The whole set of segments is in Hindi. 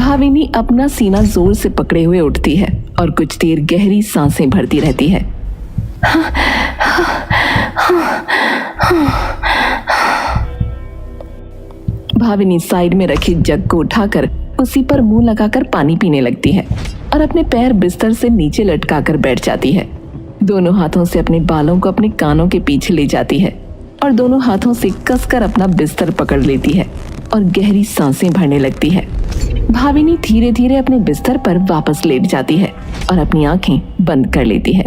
भाविनी अपना सीना जोर से पकड़े हुए उठती है और कुछ देर गहरी सांसें भरती रहती है। भाविनी साइड में रखी जग को उठाकर उसी पर मुंह लगाकर पानी पीने लगती है और अपने पैर बिस्तर से नीचे लटकाकर बैठ जाती है। दोनों हाथों से अपने बालों को अपने कानों के पीछे ले जाती है और दोनों हाथों से कसकर अपना बिस्तर पकड़ लेती है और गहरी सांसें भरने लगती है। भाविनी धीरे धीरे अपने बिस्तर पर वापस लेट जाती है और अपनी आंखें बंद कर लेती है।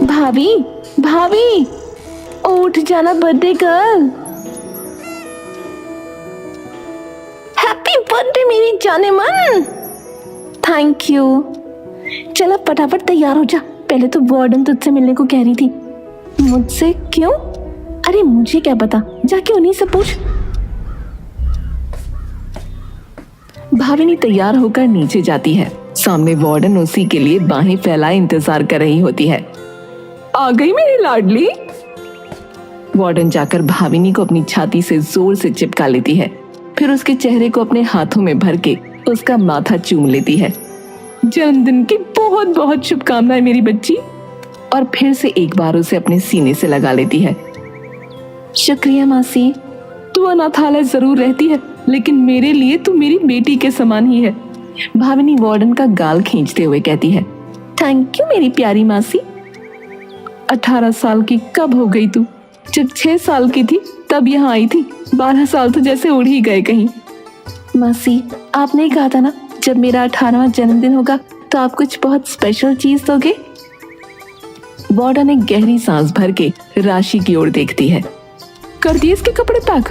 भाभी, भाभी, उठ जाना बर्थडे गर्ल। हैप्पी बर्थडे मेरी जाने मन। Thank you. चल फटाफट तैयार हो जा। पहले तो वार्डन तुझसे मिलने को कह रही थी। मुझसे क्यों? अरे मुझे क्या पता, जाके उन्हीं से पूछ। भाविनी तैयार होकर नीचे जाती है। सामने वार्डन उसी के लिए बाहें फैलाए इंतजार कर रही होती है। आ गई मेरी लाडली। वार्डन जाकर भाविनी को अपनी छाती से जोर से चिपका लेती है, फिर उसके चेहरे को अपने हाथों में भर के उसका माथा चूम लेती है। जन्मदिन की बहुत बहुत शुभकामनाएं मेरी बच्ची। और फिर से एक बार उसे अपने सीने से लगा लेती है। शुक्रिया मासी। तू अनाथालय जरूर रहती है, लेकिन मेरे लिए तू मेरी बेटी के समान ही है। भाविनी वार्डन का गाल खींचते हुए कहती है। थैंक यू मेरी प्यारी मासी। 18 साल की कब हो गई तू? जब 6 साल की थी तब यहाँ आई थी। 12 साल तो जैसे उड़ ही गए कहीं। मासी, आपने ही कहा था ना, जब मेरा 18वां जन्मदिन होगा तो आप कुछ बहुत स्पेशल चीज दोगे। वार्डन एक गहरी सांस भर के राशि की ओर देखती है। कर दिए इसके कपड़े पैक?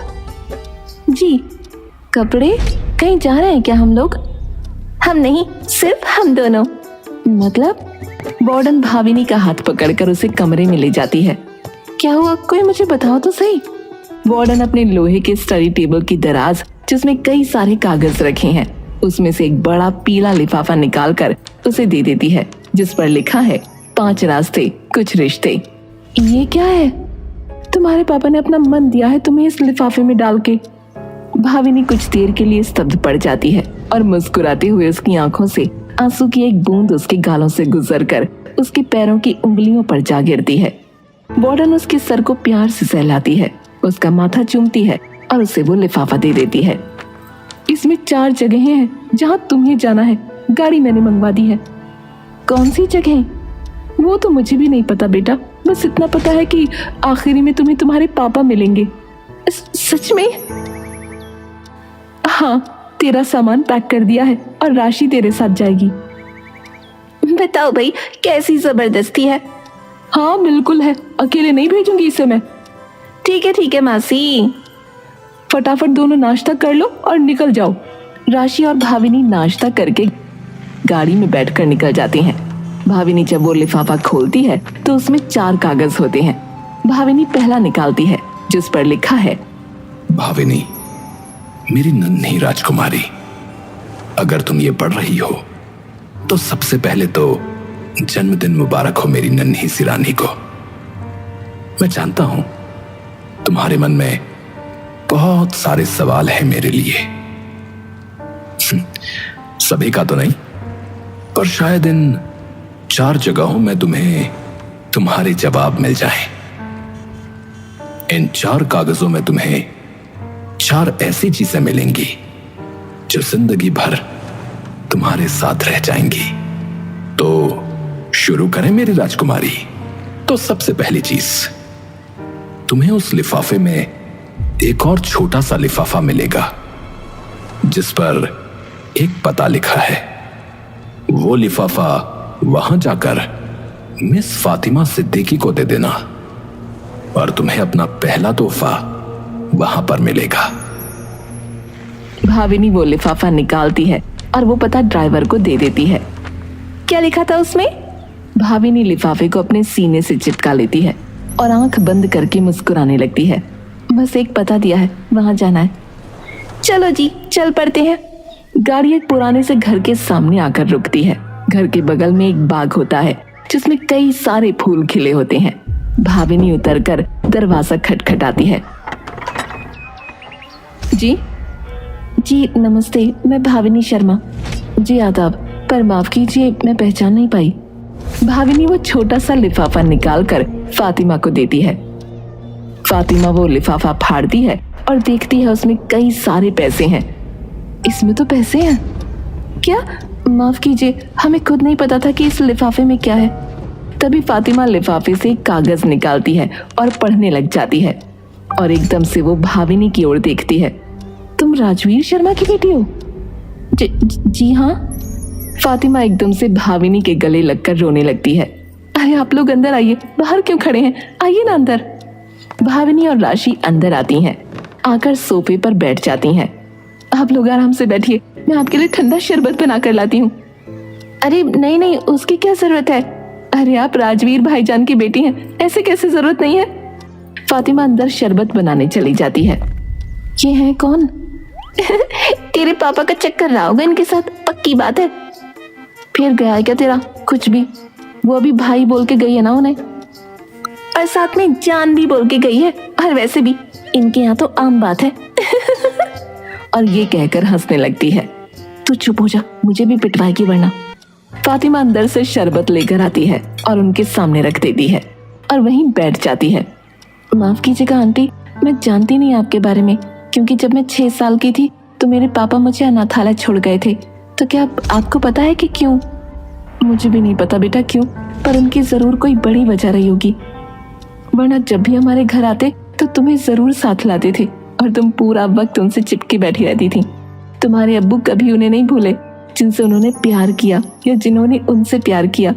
जी। कपड़े? कहीं जा रहे हैं क्या हम लोग? हम नहीं, सिर्फ हम दोनों। मतलब? वार्डन भाविनी का हाथ पकड़कर उसे कमरे में ले जाती है। क्या हुआ, कोई मुझे बताओ तो सही। वार्डन अपने लोहे के स्टडी टेबल की दराज, जिसमें कई सारे कागज रखे हैं, उसमें से एक बड़ा पीला लिफाफा निकालकर उसे दे देती है, जिस पर लिखा है 5 रास्ते कुछ रिश्ते। ये क्या है? तुम्हारे पापा ने अपना मन दिया है तुम्हें इस लिफाफे में डाल के। भाविनी कुछ देर के लिए स्तब्ध पड़ जाती है और मुस्कुराते हुए उसकी आंखों से आंसू की एक बूंद उसके गालों से गुजरकर उसके पैरों की उंगलियों पर जा गिरती है। वार्डन उसके सर को प्यार से सहलाती है, उसका माथा चूमती है और उसे वो लिफाफा दे देती है। इसमें 4 जगहें हैं जहाँ तुम्हें जाना है। गाड़ी मैंने मंगवा दी है। कौन सी जगह? वो तो मुझे भी नहीं पता बेटा, बस इतना पता है कि आखिरी में तुम्हें तुम्हारे पापा मिलेंगे। सच में? हाँ, तेरा सामान पैक कर दिया है और राशि तेरे साथ जाएगी। बताओ भाई, कैसी जबरदस्ती है। हाँ बिल्कुल है, अकेले नहीं भेजूंगी इसे मैं। ठीक है मासी। फटाफट दोनों नाश्ता कर लो और निकल जाओ। राशि और भाविनी नाश्ता करके गाड़ी में बैठकर निकल जाती हैं। भाविनी जब वो लिफाफा खोलती है तो उसमें 4 कागज होते हैं। भाविनी पहला निकालती है, जिस पर लिखा है। भाविनी, मेरी नन्ही राजकुमारी, अगर तुम ये पढ़ रही हो तो सबसे पहले तो जन्मदिन मुबारक हो मेरी नन्ही सी रानी को। मैं जानता हूं तुम्हारे मन में बहुत सारे सवाल हैं मेरे लिए। सभी का तो नहीं, पर शायद इन 4 जगहों में तुम्हें तुम्हारे जवाब मिल जाएं। इन 4 कागजों में तुम्हें 4 ऐसी चीजें मिलेंगी जो जिंदगी भर तुम्हारे साथ रह जाएंगी। तो शुरू करें मेरी राजकुमारी। तो सबसे पहली चीज, तुम्हें उस लिफाफे में एक और छोटा सा लिफाफा मिलेगा जिस पर एक पता लिखा है। वो लिफाफा वहां जाकर मिस फातिमा सिद्दीकी को दे देना और तुम्हें अपना पहला तोहफा वहां पर मिलेगा। भाविनी वो लिफाफा निकालती है और वो पता ड्राइवर को दे देती है। क्या लिखा था उसमें? भाविनी लिफाफे को अपने सीने से चिपका लेती है और आंख बंद करके मुस्कुराने लगती है। बस एक पता दिया है, वहां जाना है। चलो जी, चल पड़ते हैं। गाड़ी एक पुराने से घर के सामने आकर रुकती है। घर के बगल में एक बाग होता है जिसमें कई सारे फूल खिले होते हैं। भाविनी उतरकर दरवाजा खटखटाती है। जी जी नमस्ते, मैं भाविनी शर्मा। जी आदाब, पर माफ कीजिए मैं पहचान नहीं पाई। भाविनी वो छोटा सा लिफाफा निकालकर फातिमा को देती है। फातिमा वो लिफाफा फाड़ती है और देखती है उसमें कई सारे पैसे हैं। इसमें तो पैसे हैं? क्या? माफ कीजिए, हमें खुद नहीं पता था कि इस लिफाफे में क्या है। तभी फातिमा लिफाफे से एक कागज निकालती है और पढ़ने लग जाती है और एकदम से वो भाविनी की ओर देखती है। तुम राजवीर शर्मा की बेटी हो? जी हाँ। फातिमा एकदम से भाविनी के गले लगकर रोने लगती है। अरे आप लोग अंदर आइए, बाहर क्यों खड़े हैं, आइए ना अंदर। भाविनी और राशि अंदर आती हैं, आकर सोफे पर बैठ जाती हैं। आप लोग आराम से बैठिए, मैं आपके लिए ठंडा शरबत बना कर लाती हूँ। अरे नहीं नहीं, उसकी क्या जरूरत है। अरे आप राजवीर भाईजान की बेटी हैं, ऐसे कैसे जरूरत नहीं है। फातिमा अंदर शरबत बनाने चली जाती है। ये है कौन? तेरे पापा का चक्कर रहा होगा इनके साथ, पक्की बात है। फिर गया क्या तेरा? कुछ भी, वो अभी भाई बोल के गई है ना उन्हें, और साथ में जान भी बोल के गई है। और वैसे भी इनके यहाँ तो आम बात है। और ये कहकर हंसने लगती है। तू चुप हो जा, मुझे भी पिटवाएगी वरना। फातिमा अंदर से शरबत लेकर आती है और उनके सामने रख देती है और वहीं बैठ जाती है। माफ कीजिएगा आंटी, मैं जानती नहीं आपके बारे में, क्योंकि जब मैं 6 साल की थी तो मेरे पापा मुझे अनाथालय छोड़ गए थे। तो क्या आपको पता है कि क्यों? मुझे भी नहीं पता बेटा क्यों, पर उनकी जरूर कोई बड़ी वजह रही होगी, वरना जब भी हमारे घर आते तो तुम्हें जरूर साथ लाते थे और तुम पूरा वक्त उनसे चिपके बैठी रहती थी। तुम्हारे अब्बू कभी उन्हें नहीं भूले जिनसे उन्होंने प्यार किया या जिन्होंने उनसे प्यार किया।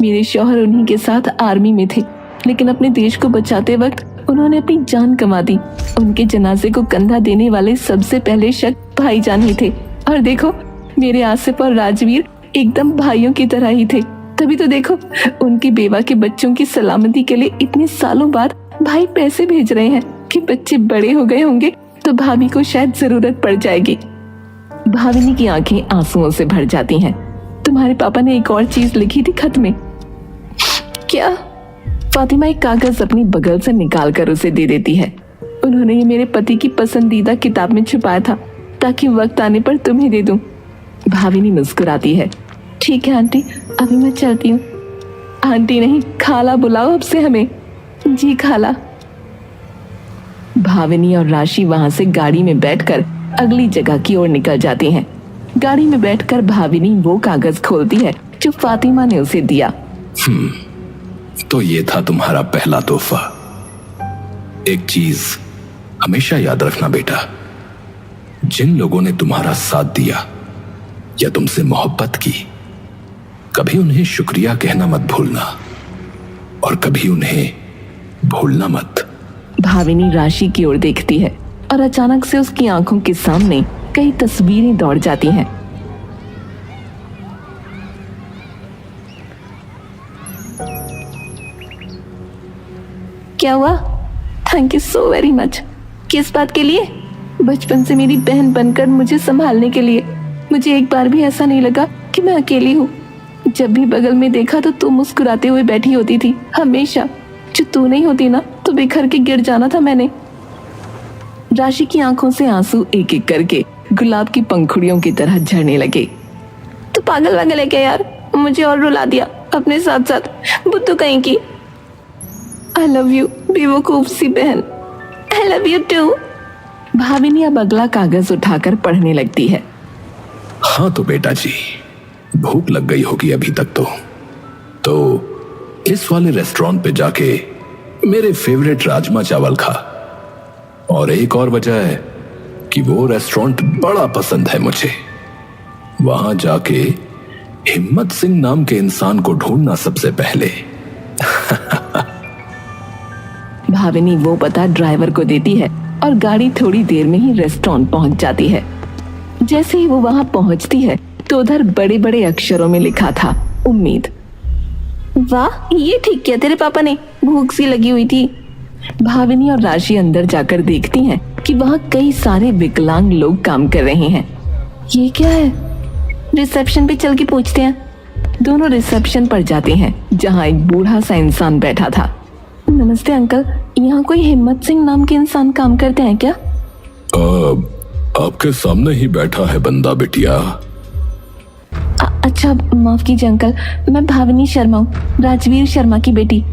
मेरे शौहर उन्हीं के साथ आर्मी में थे, लेकिन अपने देश को बचाते वक्त उन्होंने अपनी जान गंवा दी। उनके जनाजे को कंधा देने वाले सबसे पहले शख्स भाईजान ही थे। और देखो, मेरे आसिफ और राजवीर एकदम भाइयों की तरह ही थे। तभी तो देखो, उनकी बेवा के बच्चों की सलामती के लिए इतने सालों बाद भाई पैसे भेज रहे हैं कि बच्चे बड़े हो गए होंगे तो भाभी को शायद जरूरत पड़ जाएगी। भाविनी की आंखें आंसुओं से भर जाती हैं। तुम्हारे पापा ने एक और चीज लिखी थी खत में। क्या? फातिमा एक कागज अपनी बगल से निकालकर उसे दे देती है। उन्होंने ये मेरे पति की पसंदीदा किताब में छुपाया था ताकि वक्त आने पर तुम्हें दे दूं। भाविनी मुस्कुराती है। ठीक है आंटी, अभी मैं चलती हूँ। आंटी नहीं, खाला बुलाओ अब से हमें। जी खाला। भाविनी और राशि वहां से गाड़ी में बैठकर अगली जगह की ओर निकल जाती हैं। गाड़ी में बैठकर भाविनी वो कागज खोलती है जो फातिमा ने उसे दिया। तो ये था तुम्हारा पहला तोहफा। एक चीज हमेशा याद रखना बेटा, जिन लोगों ने तुम्हारा साथ दिया या तुमसे मोहब्बत की, कभी उन्हें शुक्रिया कहना मत भूलना और कभी उन्हें भूलना मत। भाविनी राशि की ओर देखती है और अचानक से उसकी आंखों के सामने कई तस्वीरें दौड़ जाती हैं। क्या हुआ? Thank you so very much. किस बात के लिए? बचपन से मेरी बहन बनकर मुझे संभालने के लिए। मुझे एक बार भी ऐसा नहीं लगा कि मैं अकेली हूँ। जब भी बगल में देखा तो तू मुस्कुराते हुए बैठी होती थी हमेशा। जो तू नहीं होती ना तो बिखर के गिर जाना था मैंने। राशि की आंखों से आंसू एक एक करके गुलाब की पंखुड़ियों की तरह झड़ने लगे। तू पागल वागल है क्या यार? मुझे और रुला दिया अपने साथ साथ, बुद्धू कहीं की। आई लव यू बेवकूफ सी बहन। I love you too. Bhavini अब अगला कागज उठाकर पढ़ने लगती है। हाँ तो बेटा जी, भूख लग गई होगी अभी तक तो इस वाले रेस्टोरेंट पे जाके मेरे फेवरेट राजमा चावल खा। और एक और वजह है कि वो रेस्टोरेंट बड़ा पसंद है मुझे। वहां जाके हिम्मत सिंह नाम के इंसान को ढूंढना सबसे पहले। भाविनी वो पता ड्राइवर को देती है और गाड़ी थोड़ी देर में ही रेस्टोरेंट पहुंच जाती है। जैसे ही वो वहां पहुंचती है तो उधर बड़े बड़े अक्षरों में लिखा था उम्मीद। वाह, ये ठीक किया तेरे पापा ने, भूख सी लगी हुई थी। भाविनी और राशि अंदर जाकर देखती हैं कि वहां कई सारे विकलांग लोग काम कर रहे हैं। ये क्या है? रिसेप्शन पे चल के पूछते हैं। दोनों रिसेप्शन पर जाते हैं जहां एक बूढ़ा सा इंसान बैठा था। नमस्ते अंकल, यहाँ कोई हिम्मत सिंह नाम के इंसान काम करते हैं क्या? आपके सामने ही बैठा है बंदा बिटिया। अच्छा, माफ कीजिए अंकल, मैं भाविनी शर्मा हूँ, राजवीर शर्मा की बेटी।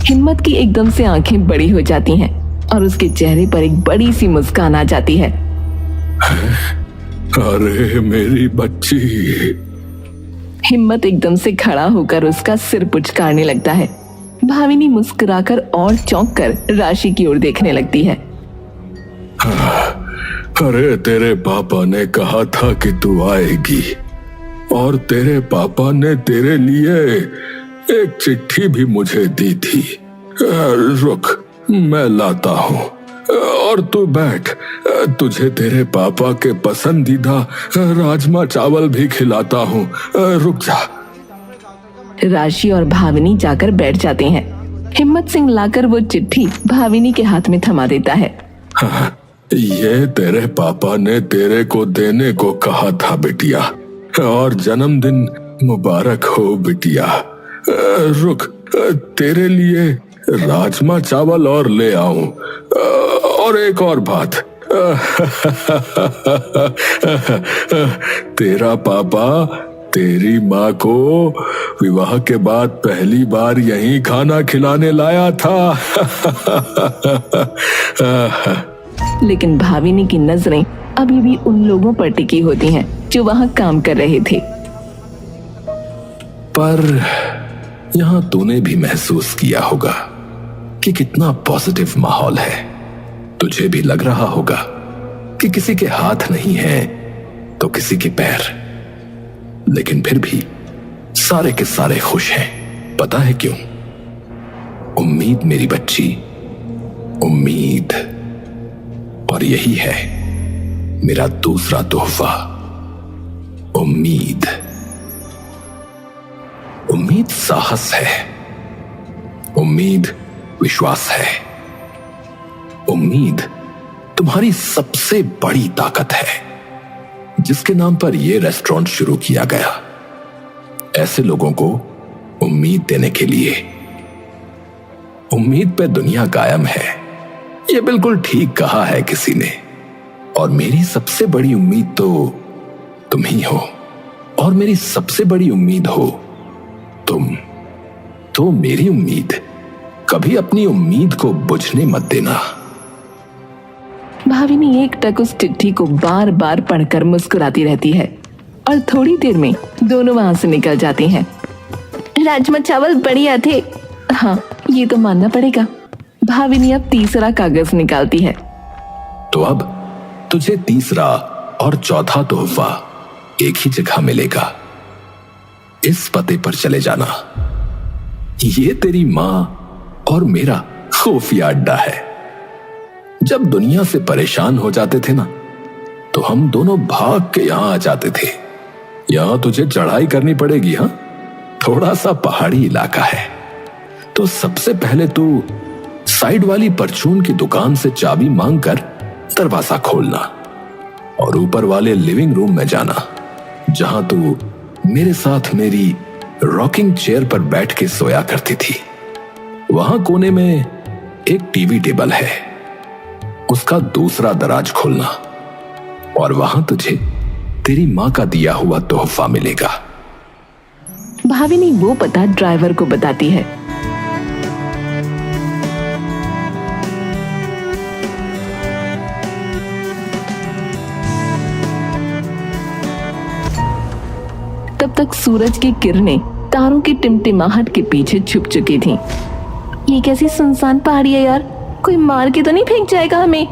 हिम्मत की एकदम से आंखें बड़ी हो जाती हैं और उसके चेहरे पर एक बड़ी सी मुस्कान आ जाती है। अरे मेरी बच्ची। हिम्मत एकदम से खड़ा होकर उसका सिर पुचकारने लगता है। भाविनी मुस्कुराकर और चौंक कर राशि की ओर देखने लगती है। अरे तेरे पापा ने कहा था कि तू आएगी और तेरे पापा ने तेरे लिए एक चिट्ठी भी मुझे दी थी। रुक, मैं लाता हूँ और तू बैठ, तुझे तेरे पापा के पसंदीदा राजमा चावल भी खिलाता हूँ। रुक जा। राशि और भाविनी जाकर बैठ जाते हैं। हिम्मत सिंह लाकर वो चिट्ठी भाविनी के हाथ में थमा देता है। ये तेरे पापा ने तेरे को देने को कहा था बिटिया, और जन्मदिन मुबारक हो बिटिया। रुक, तेरे लिए राजमा चावल और ले आऊं। और एक और बात, तेरा पापा तेरी माँ को विवाह के बाद पहली बार यही खाना खिलाने लाया था। लेकिन भाविनी की नजरें अभी भी उन लोगों पर टिकी होती हैं जो वहां काम कर रहे थे। पर यहां तूने भी महसूस किया होगा कि कितना पॉजिटिव माहौल है। तुझे भी लग रहा होगा कि किसी के हाथ नहीं है तो किसी के पैर, लेकिन फिर भी सारे के सारे खुश हैं। पता है क्यों? उम्मीद मेरी बच्ची, उम्मीद। और यही है मेरा दूसरा तोहफा, उम्मीद। उम्मीद साहस है, उम्मीद विश्वास है, उम्मीद तुम्हारी सबसे बड़ी ताकत है, जिसके नाम पर यह रेस्टोरेंट शुरू किया गया, ऐसे लोगों को उम्मीद देने के लिए। उम्मीद पे दुनिया कायम है, यह बिल्कुल ठीक कहा है किसी ने। और मेरी सबसे बड़ी उम्मीद तो तुम ही हो, और मेरी सबसे बड़ी उम्मीद हो तुम। तो मेरी उम्मीद, कभी अपनी उम्मीद को बुझने मत देना। भाविनी एकटक उस चिट्ठी को बार बार पढ़कर मुस्कुराती रहती है और थोड़ी देर में दोनों वहां से निकल जाती हैं। राजमा चावल बढ़िया थे, हाँ ये तो मानना पड़ेगा। भाविनी अब तीसरा कागज निकालती है। तो अब तुझे तीसरा और चौथा तोहफा एक ही जगह मिलेगा। इस पते पर चले जाना। ये तेरी मां और मेरा खुफिया अड्डा है। जब दुनिया से परेशान हो जाते थे ना, तो हम दोनों भाग के यहां आ जाते थे। यहां तुझे चढ़ाई करनी पड़ेगी। हाँ, थोड़ा सा पहाड़ी इलाका है। तो सबसे पहले तू साइड वाली परचून की दुकान से चाबी मांगकर दरवाजा खोलना और ऊपर वाले लिविंग रूम में जाना, जहां तू मेरे साथ मेरी रॉकिंग चेयर पर बैठ के सोया करती थी। वहां कोने में एक टीवी टेबल है, उसका दूसरा दराज खोलना और वहां तुझे तेरी मां का दिया हुआ तोहफा मिलेगा। भाविनी वो पता ड्राइवर को बताती है। तब तक सूरज की किरणें तारों की टिमटिमाहट के पीछे छुप चुकी थीं। ये कैसी सुनसान पहाड़ी है यार, कोई मार के तो नहीं फेंक जाएगा हमें?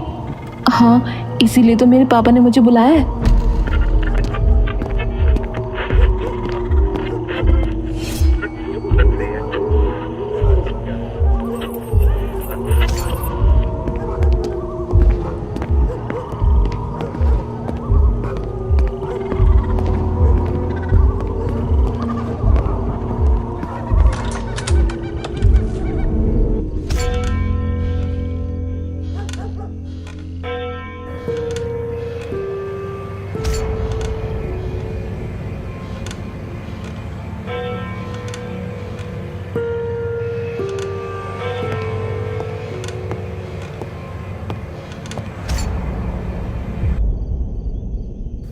हाँ, इसीलिए तो मेरे पापा ने मुझे बुलाया है।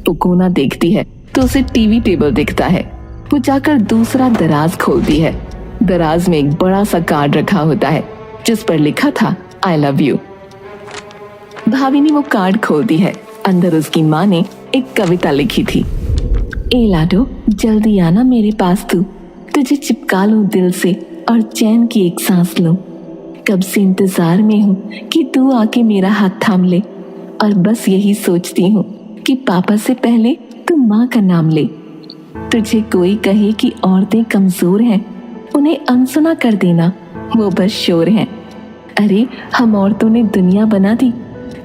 वो कोना देखती है तो उसे टीवी टेबल दिखता है। वो जाकर दूसरा दराज खोलती है। दराज में एक बड़ा सा कार्ड रखा होता है जिस पर लिखा था आई लव यू। भाविनी वो कार्ड खोलती है। अंदर उसकी माँ ने एक कविता लिखी थी। ए लाडो, जल्दी आना मेरे पास तू, तुझे चिपका लूं दिल से और चैन की एक सांस लूं। कब से इंतजार में हूँ कि तू आके मेरा हाथ थाम ले, और बस यही सोचती हूँ कि पापा से पहले तू माँ का नाम ले। तुझे कोई कहे कि औरतें कमजोर हैं, उन्हें अनसुना कर देना, वो बस शोर हैं। अरे हम औरतों ने दुनिया बना दी,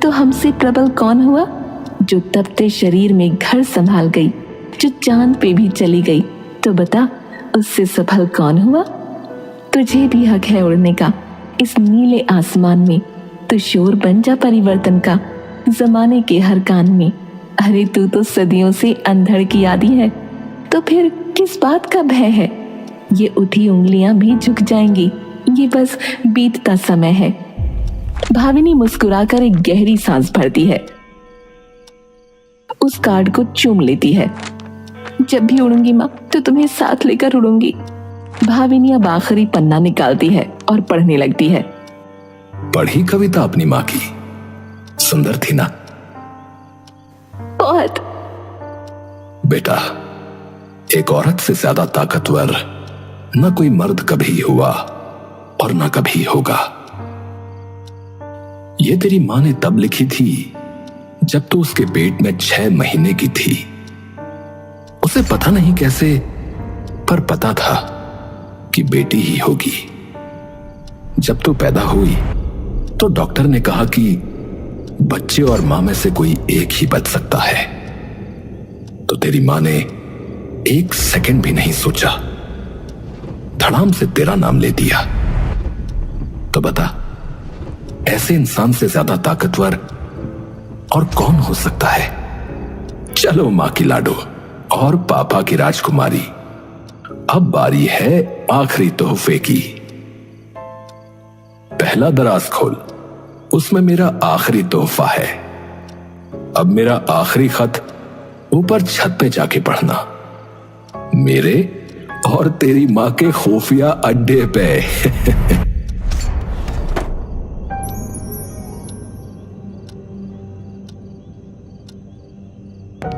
तो हमसे प्रबल कौन हुआ? जो तपते शरीर में घर संभाल गई, जो चांद पे भी चली गई, तो बता उससे सफल कौन हुआ? तुझे भी हक है उड़ने का इस नीले आसमान में, तो शोर बन जा परिवर्तन का जमाने के हर कान में। अरे तू तो सदियों से अंधड़ की आदी है, तो फिर किस बात का भय है? ये उठी उंगलियां भी झुक जाएंगी, ये बस बीतता समय है। भाविनी मुस्कुराकर एक गहरी सांस भरती है, उस कार्ड को चूम लेती है। जब भी उड़ूंगी माँ तो तुम्हें साथ लेकर उड़ूंगी। भाविनी अब आखिरी पन्ना निकालती है और पढ़ने लगती है। पढ़ी कविता अपनी माँ की? सुंदर थी ना? बहुत। बेटा, एक औरत से ज्यादा ताकतवर न कोई मर्द कभी हुआ और न कभी होगा। ये तेरी माँ ने तब लिखी थी जब तू उसके पेट में 6 महीने की थी। उसे पता नहीं कैसे, पर पता था कि बेटी ही होगी। जब तू पैदा हुई तो डॉक्टर ने कहा कि बच्चे और मां में से कोई एक ही बच सकता है। तो तेरी मां ने 1 सेकंड भी नहीं सोचा, धड़ाम से तेरा नाम ले दिया। तो बता, ऐसे इंसान से ज्यादा ताकतवर और कौन हो सकता है? चलो मां की लाडो और पापा की राजकुमारी, अब बारी है आखिरी तोहफे की। पहला दराज खोल, उसमें मेरा आखिरी तोहफा है। अब मेरा आखिरी खत ऊपर छत पे जाके पढ़ना, मेरे और तेरी मां के खुफिया अड्डे पे।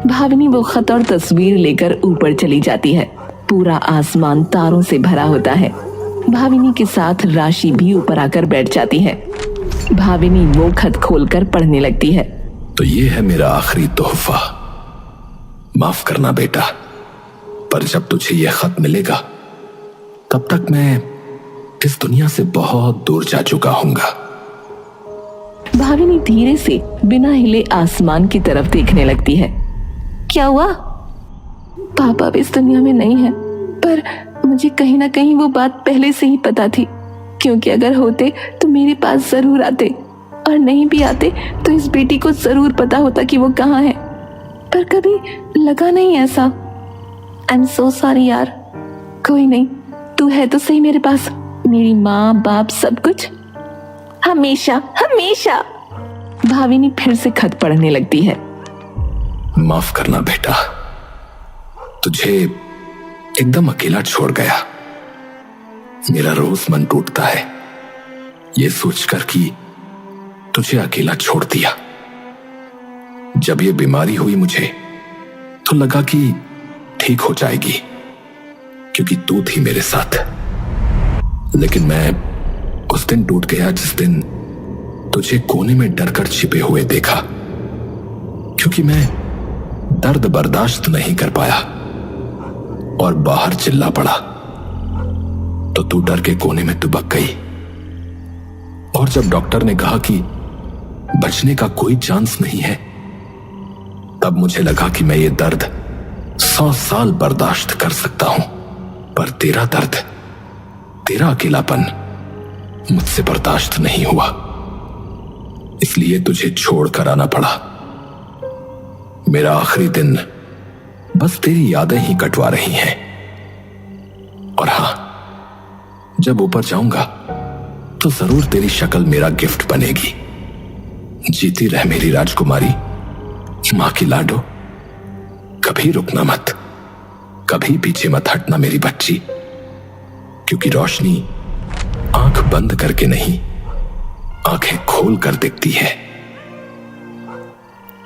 भाविनी वो खत और तस्वीर लेकर ऊपर चली जाती है। पूरा आसमान तारों से भरा होता है। भाविनी के साथ राशि भी ऊपर आकर बैठ जाती है। भाविनी वो खत खोलकर पढ़ने लगती है। तो ये है मेरा आखिरी तोहफा। माफ करना बेटा, पर जब तुझे यह खत मिलेगा तब तक मैं इस दुनिया से बहुत दूर जा चुका हूंगा। भाविनी धीरे से बिना हिले आसमान की तरफ देखने लगती है। क्या हुआ? पापा अब इस दुनिया में नहीं है, पर मुझे कहीं ना कहीं वो बात पहले से ही पता थी, क्योंकि अगर होते तो मेरे पास जरूर आते, और नहीं भी आते तो इस बेटी को जरूर पता होता कि वो कहाँ है। पर कभी लगा नहीं ऐसा। आई एम सो सॉरी यार। कोई नहीं, तू है तो सही मेरे पास, मेरी माँ बाप सब कुछ, हमेशा हमेशा। भाविनी फिर से खत पढ़ने लगती है। माफ करना बेटा, तुझे एकदम अकेला छोड़ गया। मेरा रोज मन टूटता है ये सोचकर कि तुझे अकेला छोड़ दिया। जब ये बीमारी हुई मुझे तो लगा कि ठीक हो जाएगी, क्योंकि तू थी मेरे साथ। लेकिन मैं उस दिन टूट गया जिस दिन तुझे कोने में डरकर छिपे हुए देखा, क्योंकि मैं दर्द बर्दाश्त नहीं कर पाया और बाहर चिल्ला पड़ा। तो तू डर के कोने में दुबक गई, और जब डॉक्टर ने कहा कि बचने का कोई चांस नहीं है, तब मुझे लगा कि मैं ये दर्द 100 साल बर्दाश्त कर सकता हूं, पर तेरा दर्द, तेरा अकेलापन मुझसे बर्दाश्त नहीं हुआ। इसलिए तुझे छोड़कर आना पड़ा। मेरा आखिरी दिन बस तेरी यादें ही कटवा रही हैं। और हां, जब ऊपर जाऊंगा तो जरूर तेरी शक्ल मेरा गिफ्ट बनेगी। जीती रह मेरी राजकुमारी, मां की लाडो, कभी रुकना मत, कभी पीछे मत हटना मेरी बच्ची, क्योंकि रोशनी आंख बंद करके नहीं, आंखें खोल कर दिखती है।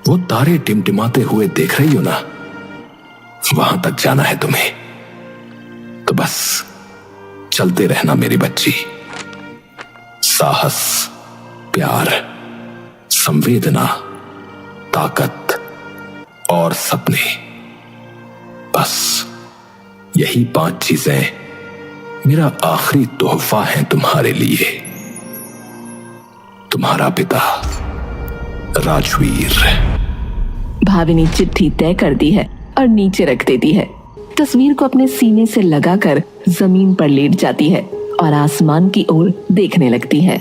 वो तारे टिमटिमाते हुए देख रही हो ना, वहां तक जाना है तुम्हें, तो बस चलते रहना मेरी बच्ची। साहस, प्यार, संवेदना, ताकत और सपने, बस यही 5 चीजें मेरा आखिरी तोहफा है तुम्हारे लिए। तुम्हारा पिता राजवीर। भाविनी चिट्ठी तय कर दी है और नीचे रख देती है। तस्वीर को अपने सीने से लगाकर जमीन पर लेट जाती है और आसमान की ओर देखने लगती है।